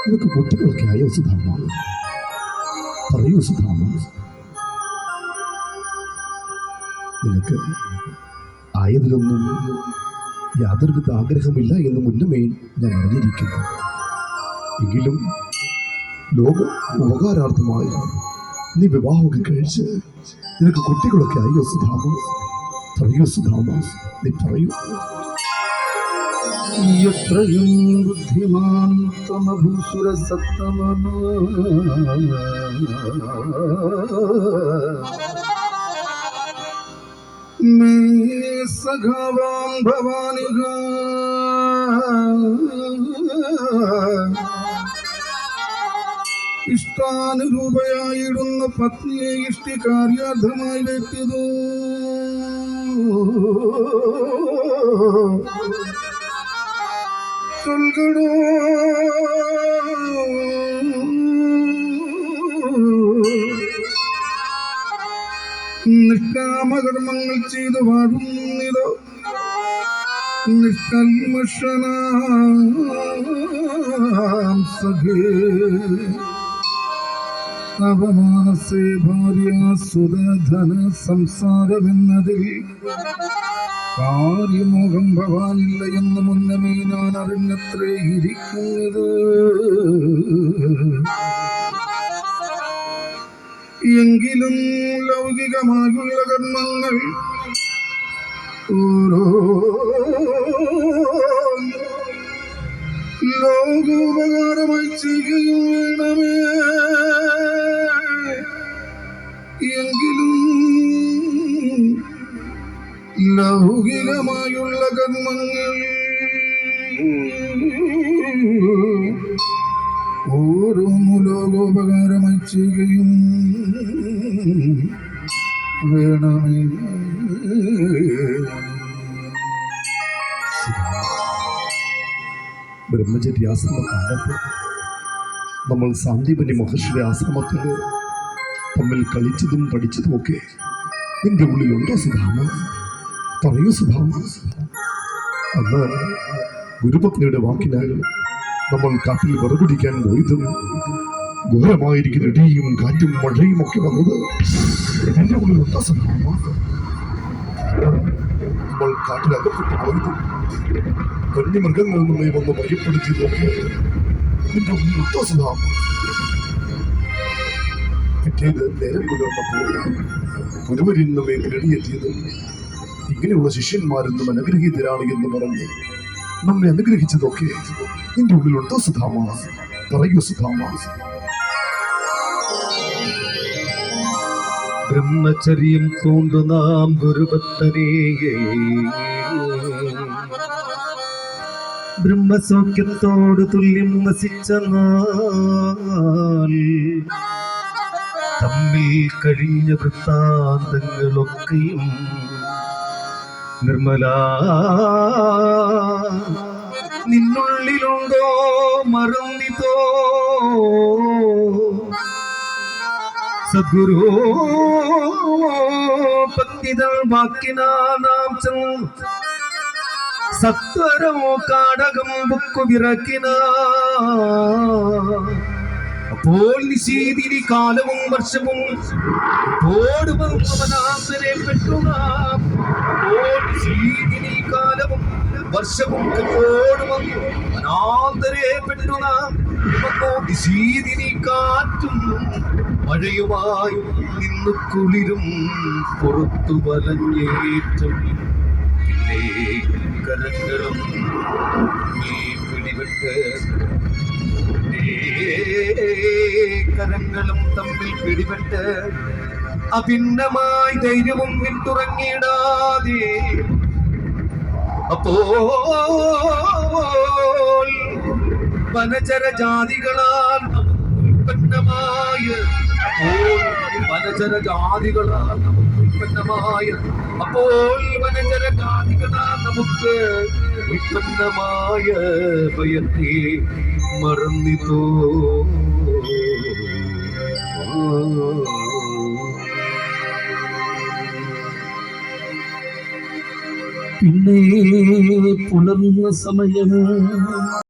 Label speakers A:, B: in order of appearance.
A: നിനക്ക് കുട്ടികളൊക്കെ ആയോ സുധാമ? പറയൂ സുധാമ. നിനക്ക് ആയതിലൊന്നും യാതൊരുവിധ ആഗ്രഹമില്ല എന്ന് മുന്നമേ ഞാൻ അറിഞ്ഞിരിക്കുന്നു. എങ്കിലും ലോക ഉപകാരാർത്ഥമായി നീ വിവാഹമൊക്കെ കഴിച്ച് നിനക്ക് കുട്ടികളൊക്കെ ആയോ സുധാമ? പറയൂ സുധാമ, നീ പറയൂ.
B: എത്രയും ബുദ്ധിമാൻ തമഭൂസുരസത്തമനോ മേ സഖാവാൻ ഭവാനിക ഇഷ്ടാനുരൂപയായിടുന്ന പത്നിയെ ഇഷ്ടികാര്യാർത്ഥമായി വെട്ടിയതോ ചൊൽകടോ നിഷ്കാമകർമ്മങ്ങൾ ചെയ്തു വാഴുന്നിതോ നിഷ്കൽമഷനാം സഖേ അവമാനസേ ഭാര്യ സുധന സംസാരമെന്നതിൽ കാര്യമോഹം ഭവാനില്ല എന്ന് മുന്നമേ ഞാൻ അറിഞ്ഞത്രേ ഇരിക്കുന്നത്. എങ്കിലും ലൗകികമായുള്ള കർമ്മങ്ങൾ ഓരോ ലോകോപകാരമായി ചെയ്യുകയും വേണമേ. എങ്കിലും ലൗകികമായുള്ള കർമ്മങ്ങൾ ഓരോന്നു ലോകോപകാരമായി ചെയ്യുകയും വേണമേ.
A: ബ്രഹ്മചര്യാശ്രമ കാലത്ത് നമ്മൾ സാന്ദീപനി മഹർഷിയുടെ ആശ്രമത്തിൽ തമ്മിൽ കളിച്ചതും പഠിച്ചതുമൊക്കെ നിന്റെ ഉള്ളിലുണ്ടോ സുധാമ? പറയൂ സുധാമ. അന്ന് ഗുരുപത്നിയുടെ വാക്കിനാൽ നമ്മൾ കാട്ടിൽ വിറകുടിക്കാൻ പോയതും ഘോരമായിരിക്കുന്ന ഇടിയും കാറ്റും മഴയും ഒക്കെ വന്നത് എന്റെ ഉള്ളിലുണ്ടോ സുധാമ? നമ്മൾ കാട്ടിലകപ്പെട്ടു പോയതും വന്യമൃഗങ്ങളിൽ നമ്മെ വന്ന് ഭയപ്പെടുത്തിയതൊക്കെ നിന്റെ ഉള്ളിലുണ്ടോ സുധാമ? പിറ്റേത് നേരം പുലർന്നപ്പോൾ ഗുരുവരിൽ നമ്മെ തേടിയെത്തിയതും ഇങ്ങനെയുള്ള ശിഷ്യന്മാരെന്നും അനുഗ്രഹീതരാണ് എന്ന് പറഞ്ഞ് നമ്മെ അനുഗ്രഹിച്ചതൊക്കെ നിന്റെ ഉള്ളിലുണ്ടോ സുധാമ? പറയൂ സുധാമ.
B: ബ്രഹ്മചര്യം പൂണ്ടു നാം ഗുരുഭക്തരേ ബ്രഹ്മസൗഖ്യത്തോട് തുല്യം വസിച്ച നാൾ തമ്മിൽ കഴിഞ്ഞ വൃത്താന്തങ്ങളൊക്കെയും നിർമ്മല നിന്നുള്ളിലുണ്ടോ മറന്നിതോ? സദ്ഗുരു ഭക്തിതൾ വാക്കിനാം സത്വരമോ കാടകം ബുക്കു വിറക്കിന അപ്പോൾ നിശീതിരി കാലവും വർഷവും ഓടുവനാന്തരെ പെട്ടുനാം. അപ്പോൾ നിശീതിരി കാലവും വർഷവും ഓടുവനാന്തരെ പെട്ടുനാം. നിശീതിരി കാറ്റും മഴയുമായും നിന്നു കുളിരും പുറത്തു വലഞ്ഞേറ്റം കരങ്ങളും പിടിപെട്ട് കരങ്ങളും തമ്മിൽ പിടിപെട്ട് അഭിന്നമായി ധൈര്യവും വിട്ടുറങ്ങിയിടാതെ അപ്പോൾ വനചര ജാതികളാൽ ഉൽപ്പന്നമായ വനചര ജാതികളാൽ ഉൽപ്പന്നമായ അപ്പോൾ വനചര ജാതികളാൽ നമുക്ക് ഉൽപ്പന്നമായ ഭയത്തെ മറന്നിതോ? പിന്നെ പുലർന്ന സമയം